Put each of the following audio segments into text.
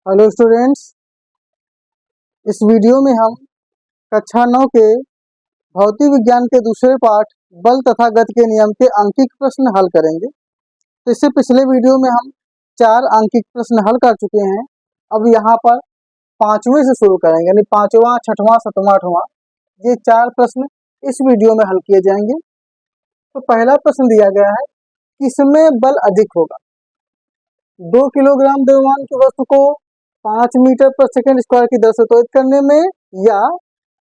Hello students. इस video में हम कक्षा 9 के भौतिक विज्ञान के दूसरे पाठ बल तथा गति के नियम के अंकित प्रश्न हल करेंगे। तो इससे पिछले वीडियो में हम 4 अंकित प्रश्न हल कर चुके हैं। अब यहाँ पर पांचवें से शुरू करेंगे, यानी पांचवा, छठवां, सातवां, आठवां, ये 4 प्रश्न इस वीडियो में हल किए जाएंगे। तो पहला प्रश्न दिया गया है, किसमें बल अधिक होगा? 2 किलोग्राम द्रव्यमान की वस्तु को 5 मीटर पर सेकंड स्क्वायर की दर से त्वरित करने में, या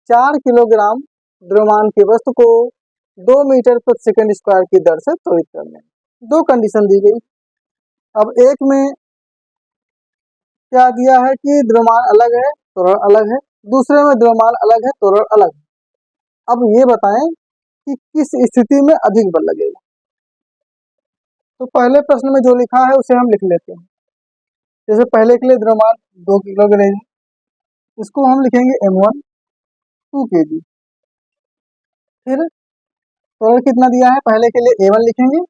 4 किलोग्राम द्रव्यमान की वस्तु को 2 मीटर पर सेकंड स्क्वायर की दर से त्वरित करने में। दो कंडीशन दी गई। अब एक में क्या दिया है कि द्रव्यमान अलग है, त्वरण अलग है। दूसरे में द्रव्यमान अलग है, त्वरण अलग है। अब ये बताएं कि किस स्थिति में अधिक बल लगेगा। तो पहले प्रश्न में जो लिखा है उसे हम लिख लेते हैं। जैसे पहले के लिए द्रव्यमान 2 किलोग्राम, इसको हम लिखेंगे m1 2 kg। फिर त्वरण कितना दिया है, पहले के लिए a1 लिखेंगे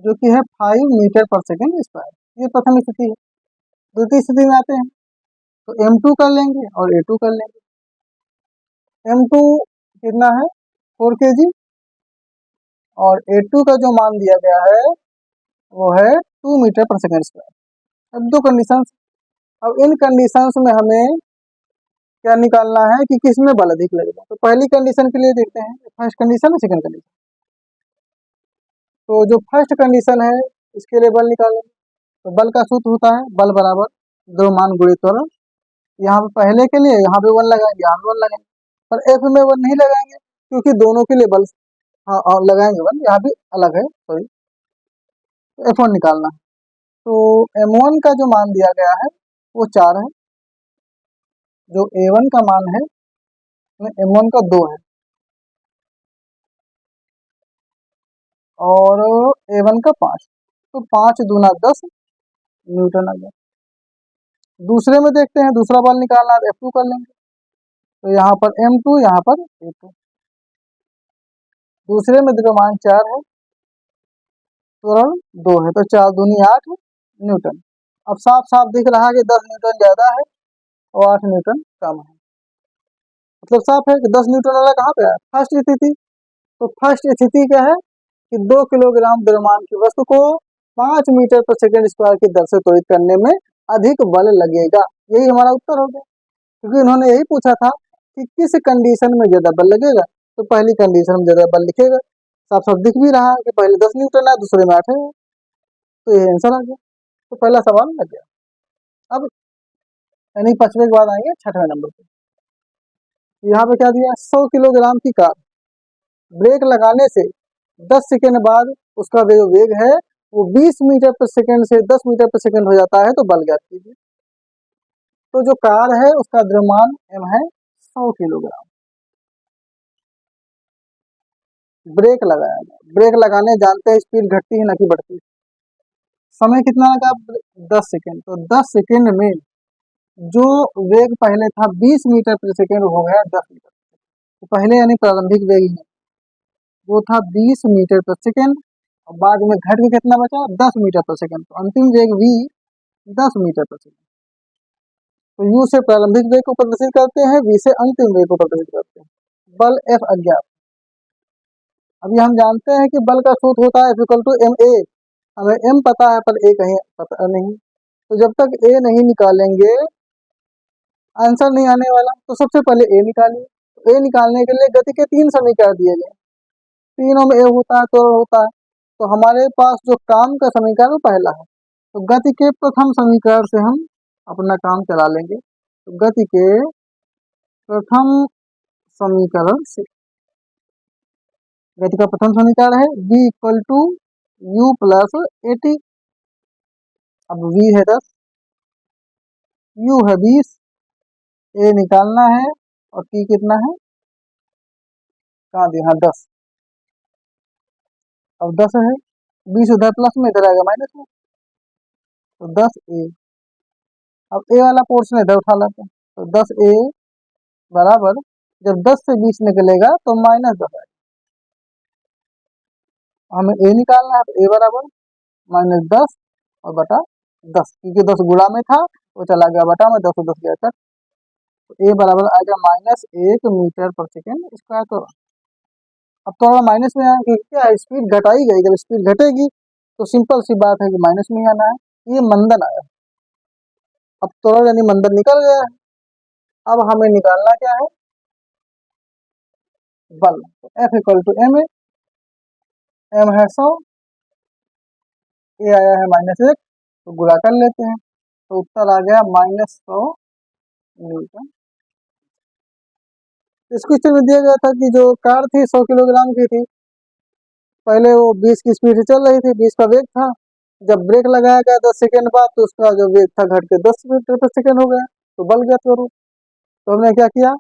जो कि है 5 मीटर पर सेकंड स्क्वायर। ये प्रथम स्थिति है। द्वितीय स्थिति में आते हैं तो m2 कर लेंगे और a2 कर लेंगे। m2 कितना है 4 kg, और a2 का जो मान दिया गया है वो है 2 मीटर पर सेकंड स्क्वायर। अब दो कंडीशन, अब इन कंडीशंस में हमें क्या निकालना है कि किसमें बल अधिक लगेगा। तो पहली कंडीशन के लिए देखते हैं, फर्स्ट कंडीशन और सेकंड कंडीशन। तो जो फर्स्ट कंडीशन है इसके लिए बल निकालेंगे। तो बल का सूत्र होता है बल बराबर द्रव्यमान गुणित त्वरण। यहाँ पे पहले के लिए यहाँ पे 1 लगाएंगे, यहाँ पे 1 लगाएंगे, पर F में 1 नहीं लगाएंगे क्योंकि दोनों के लिए बल और लगाएंगे 1, यहाँ भी अलग है, सॉरी। तो F1 निकालना है। तो M1 का जो मान दिया गया है वो 4 है, जो A1 का मान है M1 का 2 है, और A1 का 5। तो 5 दूना 10 न्यूटन आ गया। दूसरे में देखते हैं, दूसरा बल निकालना है, F2 कर लेंगे। तो यहाँ पर M2, यहाँ पर A2। दूसरे में द्रव्यमान 4 है, त्वरण 2 है, तो 4 दूनी 8 न्यूटन। अब साफ साफ दिख रहा है कि 10 न्यूटन ज्यादा है और 8 न्यूटन कम है। मतलब साफ है कि 10 न्यूटन वाला कहाँ पे है, फर्स्ट स्थिति। तो फर्स्ट स्थिति क्या है कि 2 किलोग्राम द्रव्यमान की वस्तु को 5 मीटर पर सेकंड स्क्वायर की दर से त्वरित करने में अधिक बल लगेगा। यही हमारा उत्तर हो गया, क्योंकि उन्होंने यही पूछा था कि किस कंडीशन में ज्यादा बल लगेगा। तो पहली कंडीशन में ज्यादा बल लिखेगा। साफ साफ दिख भी रहा है कि पहले 10 न्यूटन है, दूसरे में 8 है। तो ये आंसर आ गया। तो पहला सवाल लग गया। अब यानी 5वें के बाद आएंगे 6वें नंबर पे। यहाँ पे क्या दिया, 100 किलोग्राम की कार ब्रेक लगाने से 10 सेकेंड बाद उसका जो वेग है वो 20 मीटर पर सेकंड से 10 मीटर पर सेकंड हो जाता है। तो बल ज्ञात कीजिए। तो जो कार है उसका द्रव्यमान m है 100 किलोग्राम। ब्रेक लगाया गया, ब्रेक लगाने जानते हैं स्पीड घटती है ना कि बढ़ती है। समय कितना लगा, 10 सेकेंड। तो 10 सेकेंड में जो वेग पहले था 20 मीटर पर सेकेंड हो गया 10 मीटर। तो पहले यानी प्रारंभिक वेग है वो था 20 मीटर पर सेकेंड, और बाद में घट के कितना बचा 10 मीटर पर सेकेंड। तो अंतिम वेग v 10 मीटर पर सेकेंड। तो u से प्रारंभिक वेग को प्रदर्शित करते हैं, v से अंतिम वेग को प्रदर्शित करते हैं। बल F अज्ञात। अभी हम जानते हैं कि बल का सूत्र होता है F=ma। हमें m पता है पर a कहीं पता नहीं। तो जब तक a नहीं निकालेंगे आंसर नहीं आने वाला। तो सबसे पहले a निकालिए। तो a निकालने के लिए गति के 3 समीकरण दिए गए, तीनों में a होता है तो होता है। तो हमारे पास जो काम का समीकरण वो पहला है। तो गति के प्रथम समीकरण से हम अपना काम चला लेंगे। तो गति के प्रथम समीकरण से, गति का प्रथम समीकरण है v = u + at। अब v है 10, u है 20, a निकालना है और t कितना है, कहाँ दिया, 10। अब 10 है, 20 उधर प्लस में, इधर आएगा माइनस में। तो 10a। अब a वाला पोर्शन इधर उठा लेते हैं। तो 10a बराबर, जब 10 से 20 निकलेगा तो -10 आएगा। हमें a निकालना है, तो a बराबर -10 और बटा 10, क्योंकि 10 गुणा में था वो चला गया बटा में, 10 10 गया कट। तो ए बराबर आ गया -1 मीटर पर सेकेंड स्क्वायर। तो अब थोड़ा माइनस में आया क्योंकि क्या है, स्पीड घटाई गई, जब स्पीड घटेगी तो सिंपल सी बात है कि माइनस में ही आना है। ये मंदन आया, अब थोड़ा यानी मंदन निकल गया है। अब हमें निकालना क्या है, बल। F equal to M, M है 100, ए आया है -1, तो गुणा कर लेते हैं, तो उत्तर आ गया -100 न्यूटन। इस क्वेश्चन में दिया गया था कि जो कार थी 100 किलोग्राम की थी, पहले वो 20 की स्पीड से चल रही थी, 20 का वेग था। जब ब्रेक लगाया गया 10 सेकेंड बाद, तो उसका जो वेग था घट के 10 मीटर पर सेकेंड हो गया, तो बल ज्ञात करो। तो हमने क्या किया,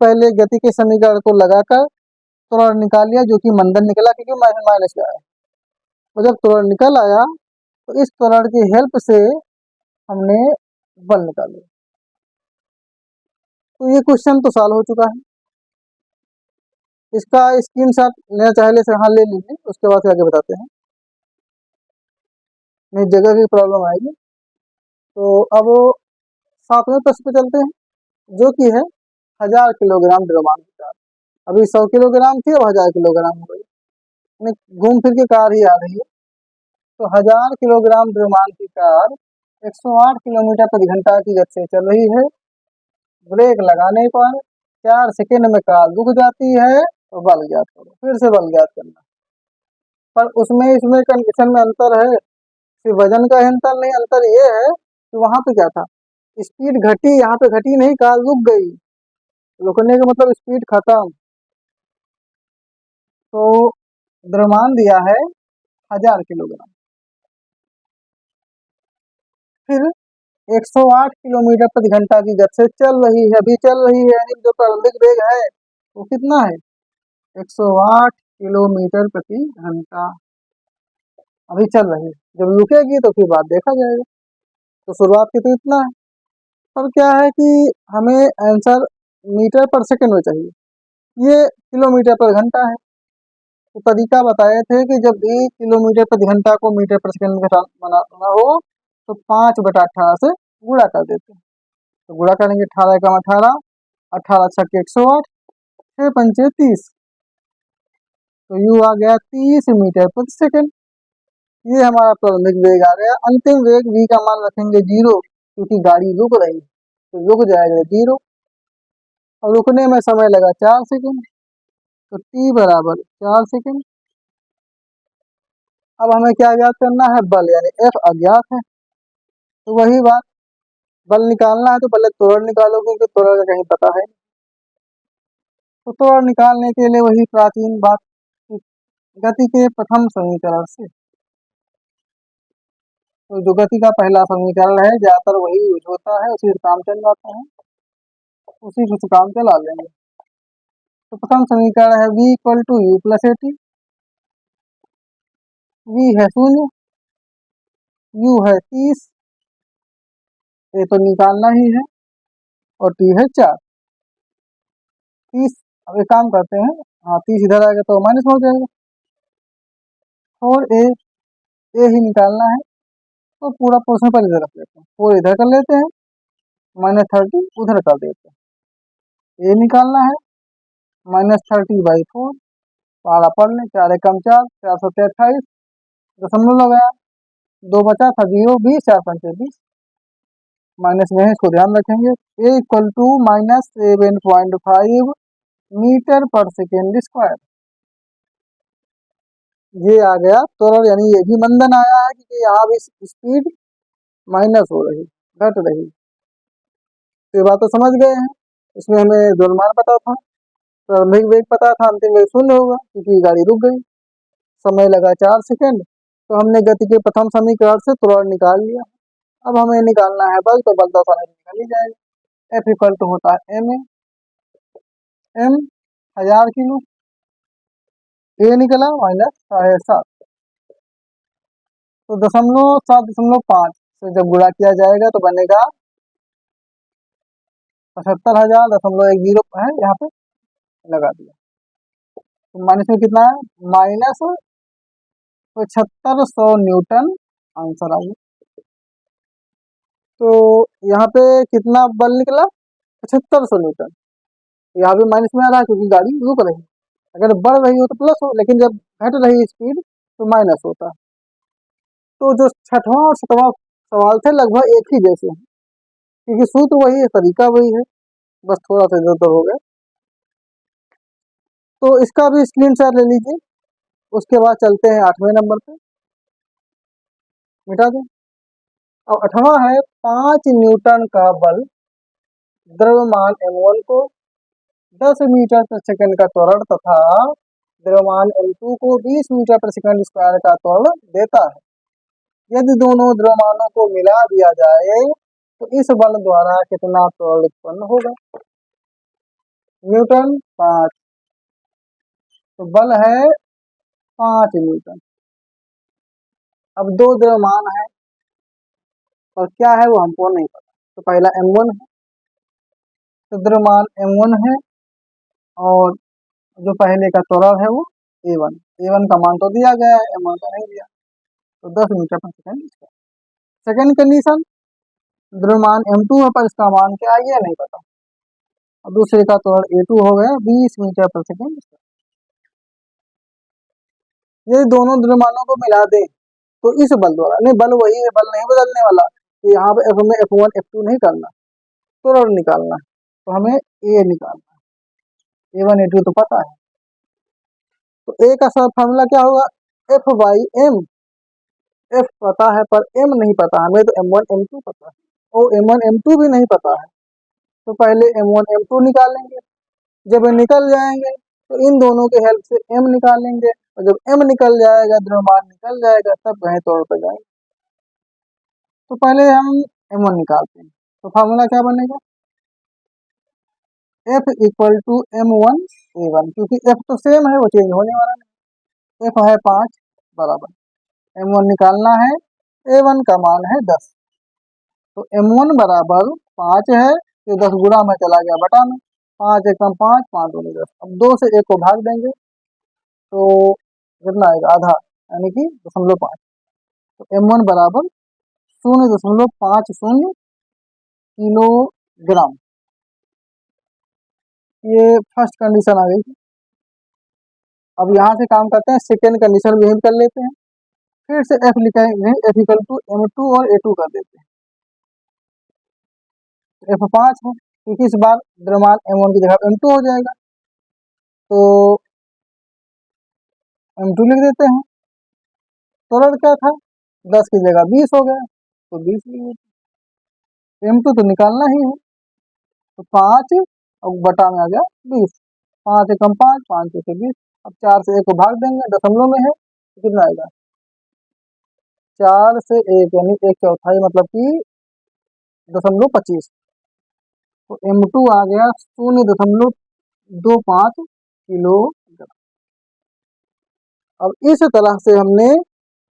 पहले गति के समीकरण को लगाकर त्वरण निकाल लिया, जो कि मंदन निकला क्योंकि माइनस का है। और जब त्वरण निकल आया तो इस त्वरण की हेल्प से हमने बल निकाल लिया। तो ये क्वेश्चन तो सॉल्व हो चुका है। इसका स्क्रीनशॉट लेना चाहे ले हाँ ले लीजिए, उसके बाद आगे बताते हैं, नहीं जगह की प्रॉब्लम आएगी। तो अब 7वें प्रश्न पे चलते हैं, जो कि है 1000 किलोग्राम द्रव्यमान की कार। अभी 100 किलोग्राम थी, अब 1000 किलोग्राम हो गई, घूम फिर के कार ही आ रही है। तो 1000 किलोग्राम द्रव्यमान की कार 108 किलोमीटर प्रति घंटा की गति से चल रही है। ब्रेक लगाने पर 4 सेकेंड में कार रुक जाती है, तो बल ज्ञात करो। फिर से बल ज्ञात करना, पर उसमें इसमें कंडीशन में अंतर है, सिर्फ वजन का अंतर नहीं, अंतर ये है कि वहां पे क्या था, स्पीड घटी, यहाँ पे घटी नहीं, कार रुक गई। रुकने का मतलब स्पीड खत्म। तो द्रव्यमान दिया है 1000 किलोग्राम, फिर 108 किलोमीटर प्रति घंटा की गति से चल रही है, अभी चल रही है, यानी जो प्रारंभिक वेग है वो कितना है, 108 किलोमीटर प्रति घंटा अभी चल रही है। जब रुकेगी तो फिर बात देखा जाएगा। तो शुरुआत की तो इतना है, पर क्या है कि हमें आंसर मीटर पर सेकंड में चाहिए, ये किलोमीटर पर घंटा है। तो तरीका बताए थे कि जब भी किलोमीटर प्रति घंटा को मीटर पर सेकंड में बनाना हो तो 5/18 से गुणा कर देते हैं। तो गुणा करेंगे, 18 का 18, 18 छक्के 108, 6 पंचे 30, तो यू आ गया 30 मीटर प्रति सेकंड। ये हमारा प्रारंभिक वेग आ गया। अंतिम वेग v का मान रखेंगे 0, क्योंकि गाड़ी रुक रही है, तो रुक जाएगा 0, और रुकने में समय लगा 4 सेकंड, तो t बराबर 4 सेकंड। अब हमें क्या ज्ञात करना है, बल, यानी F अज्ञात है। तो वही बात, बल निकालना है तो पहले त्वरण निकालो, क्योंकि त्वरण का कहीं पता है। तो त्वरण निकालने के लिए वही प्राचीन बात, गति के प्रथम समीकरण से। तो जो गति का पहला समीकरण है ज्यादातर वही यूज होता है, उसी से काम चल जाता है, उसी से काम चला लेंगे। तो प्रथम समीकरण है v equal to U plus A T. v है 0, u है 30, ये तो निकालना ही है, और t है 4। 30, अब एक काम करते हैं, हाँ 30 इधर आएगा तो माइनस हो जाएगा, और ए ही निकालना है, तो पूरा पोर्शन पर इधर रख लेते हैं, 4 इधर कर लेते हैं, -30 उधर कर देते हैं। ए निकालना है -30/4, पहाड़ा पढ़ लें, 4 एकम 4, 4 सत्ते 28, दशमलव लगाया, 2 बचा था 0, 20, 4 पंचे 20, माइनस में है इसको ध्यान रखेंगे। ए इक्वल टू -7.5 मीटर पर सेकेंड स्क्वायर। ये आ गया त्वरण, यानी ये भी मंदन आया है क्योंकि यहाँ भी स्पीड माइनस हो रही, घट रही। तो ये बात तो समझ गए हैं। इसमें हमें द्रव्यमान पता था, प्रारंभिक वेग पता था, अंतिम वेग 0 होगा क्योंकि गाड़ी रुक गई, समय लगा 4 सेकेंड। तो हमने गति के प्रथम समीकरण से त्वरण निकाल लिया। अब हमें निकालना है बल, तो बल तो आसानी से निकल ही जाएगा। F इक्वल टू होता है m, m 1000 किलो, ए निकला -7.5, तो 7.5 से जब गुणा किया जाएगा तो बनेगा 75,000.10 है, यहाँ पे लगा दिया। तो माइनस में कितना है, -7500 न्यूटन आंसर आ गया। तो यहाँ पे कितना बल निकला, 7500 न्यूटन। यहाँ भी माइनस में आ रहा है क्योंकि गाड़ी रुक रही है। अगर बढ़ रही हो तो प्लस हो, लेकिन जब घट रही स्पीड तो माइनस होता है। तो जो छठवां और सातवां सवाल थे लगभग एक ही जैसे हैं, क्योंकि सूत्र वही है, तरीका वही है, बस थोड़ा सा इधर उधर हो गया। तो इसका भी स्क्रीनशॉट ले लीजिए। उसके बाद चलते हैं 8वें नंबर पे, मिटा दें। अब 8वां है 5 न्यूटन का बल द्रव्यमान m1 को 10 मीटर प्रति सेकंड का त्वरण तथा द्रव्यमान m2 को 20 मीटर प्रति सेकंड स्क्वायर का त्वरण देता है। यदि दोनों द्रव्यमानों को मिला दिया जाए तो इस बल द्वारा कितना त्वरण उत्पन्न होगा। न्यूटन 5, तो बल है 5 न्यूटन। अब दो द्रव्यमान है और क्या है वो हमको नहीं पता। तो पहला m1 है, तो द्रव्यमान m1 है और जो पहले का त्वरण है वो a1। a1 का मान तो दिया गया है, m1 का नहीं दिया। तो 10 मीटर पर सेकंड। सेकंड कंडीशन, द्रव्यमान m2 है पर इसका मान क्या है ये नहीं पता। और दूसरे का त्वरण a2 हो गया 20 मीटर पर सेकंड। यदि दोनों द्रव्यमानों को मिला दें तो इस बल द्वारा, नहीं बल वही है, बल नहीं बदलने वाला। तो यहाँ पे F में F1 F2 नहीं करना, त्वरण निकालना है। तो हमें A निकालना है, A1 A2 तो पता है। तो A का सब फार्मूला क्या होगा, F बाई M। F पता है पर M नहीं पता, हमें तो M1 M2 पता है और M1 M2 भी नहीं पता है। तो पहले M1 M2 निकालेंगे, जब ये निकल जाएंगे तो इन दोनों के हेल्प से M निकालेंगे, और जब M निकल जाएगा, द्रव्यमान निकल जाएगा, तब वहीं तौर पर जाएंगे। तो पहले हम M1 निकालते हैं। तो फार्मूला क्या बनेगा, F equal to M1 A1, क्योंकि F तो सेम है, वो चेंज होने वाला नहीं। F है 5 बराबर M1 निकालना है, A1 का मान है 10। तो M1 बराबर 5 है, तो 10 गुणा में चला गया बटा में, 5 एकम 5, 5 दूनी 10। अब 2 से 1 को भाग देंगे तो कितना आएगा, आधा, यानी कि 0.5। तो M1 बराबर 0.50 किलोग्राम। ये फर्स्ट कंडीशन आ गई। अब यहाँ से काम करते हैं, सेकेंड कंडीशन भी कर लेते हैं। फिर से F लिखेंगे, F इक्वल टू M2 और A2 कर देते हैं। F5 है क्योंकि इस बार द्रव्यमान M1 की जगह M2 हो जाएगा, तो M2 लिख देते हैं। त्वरण क्या था, 10 की जगह 20 हो गया, तो 20 लिख देते हैं। M2 तो निकालना ही है, तो 5 और बटा में आ गया 20। 5 एकम 5, 5 से 20। अब 4 से 1 को भाग देंगे, दशमलव में है तो कितना आएगा, 4 से 1 यानी 1/4, मतलब कि 0.25। तो M2 आ गया 0.25 किलोग्राम। अब इस तरह से हमने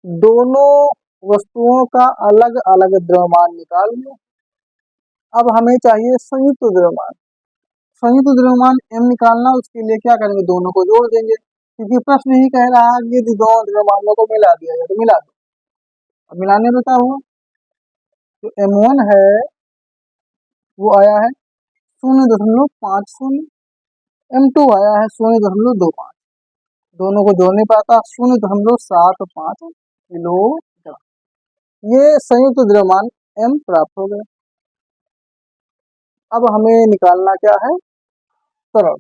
दोनों वस्तुओं का अलग अलग द्रव्यमान निकाल लिया। अब हमें चाहिए संयुक्त द्रव्यमान। संयुक्त द्रव्यमान M निकालना, उसके लिए क्या करेंगे, दोनों को जोड़ देंगे, क्योंकि प्रश्न ही कह रहा है कि यदि दोनों द्रव्यमानों को मिला दिया जाए तो मिला दो। अब मिलाने में क्या हुआ, जो M1 है वो आया है 0.50, M2 आया है 0.25। दोनों को जोड़ने पर आता 0.75 किलोग्राम। ये संयुक्त द्रव्यमान M प्राप्त हो गया। अब हमें निकालना क्या है, त्वरण।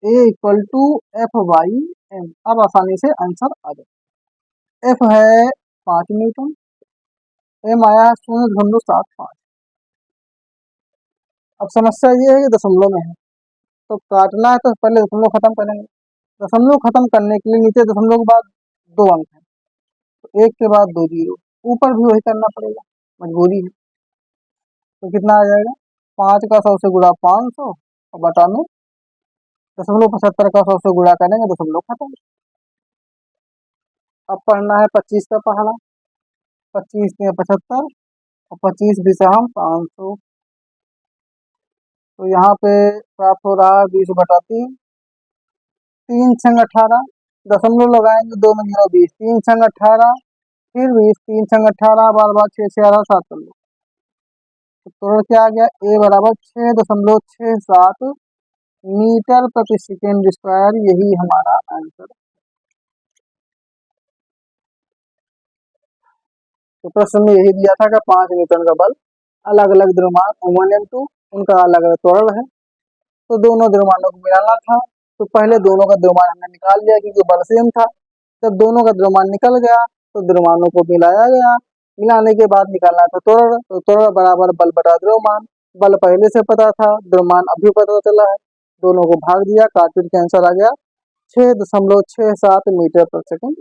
A equal to F by M। अब आसानी से आंसर आ जाए। F है 5 न्यूटन, M आया है 0.75। अब समस्या ये है कि दशमलव में है, तो काटना है तो पहले दशमलव खत्म करेंगे। दशमलव खत्म करने के लिए नीचे दशमलव के बाद 2 अंक है, तो 1 के बाद 2 जीरो, ऊपर भी वही करना पड़ेगा, मजबूरी है। तो कितना आ जाएगा, 5 का 100 से गुणा 500 और बटा में 0.75 का 100 से गुणा करेंगे, दशमलव खत्म। अब पढ़ना है 25 का पहाड़ा। 25 में 75 और 25 भी से हम 500। तो यहाँ पे प्राप्त हो रहा है 20/3। 3 छंग 18, दशमलव लगाएंगे 2 में 0 20, 3 छंग 18, फिर 20, 3 छंग 18, बार बार 6 से 18, 7 कर लो। तो त्वरण क्या आ गया, ए बराबर 6.67 मीटर प्रति सेकेंड स्क्वायर, यही हमारा आंसर। तो प्रश्न में यही दिया था कि 5 न्यूटन का बल, अलग अलग द्रव्यमान M1 M2, उनका अलग अलग त्वरण है, तो दोनों द्रव्यमानों को मिलाना था। तो पहले दोनों का द्रव्यमान हमने निकाल लिया क्योंकि बल सेम था। जब दोनों का द्रव्यमान निकल गया तो द्रव्यमानों को मिलाया गया, मिलाने के बाद निकालना था त्वरण, तो त्वरण बराबर बल बटा द्रव्यमान। बल पहले से पता था, द्रव्यमान अभी पता चला है, दोनों को भाग दिया, काट के आंसर आ गया 6.67 मीटर प्रति सेकेंड।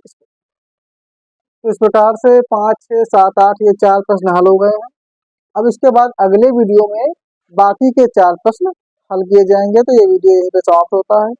तो इस प्रकार से 5, 6, 7, 8 ये 4 प्रश्न हल हो गए हैं। अब इसके बाद अगले वीडियो में बाकी के 4 प्रश्न हल किए जाएंगे। तो ये वीडियो यहीं पे समाप्त होता है।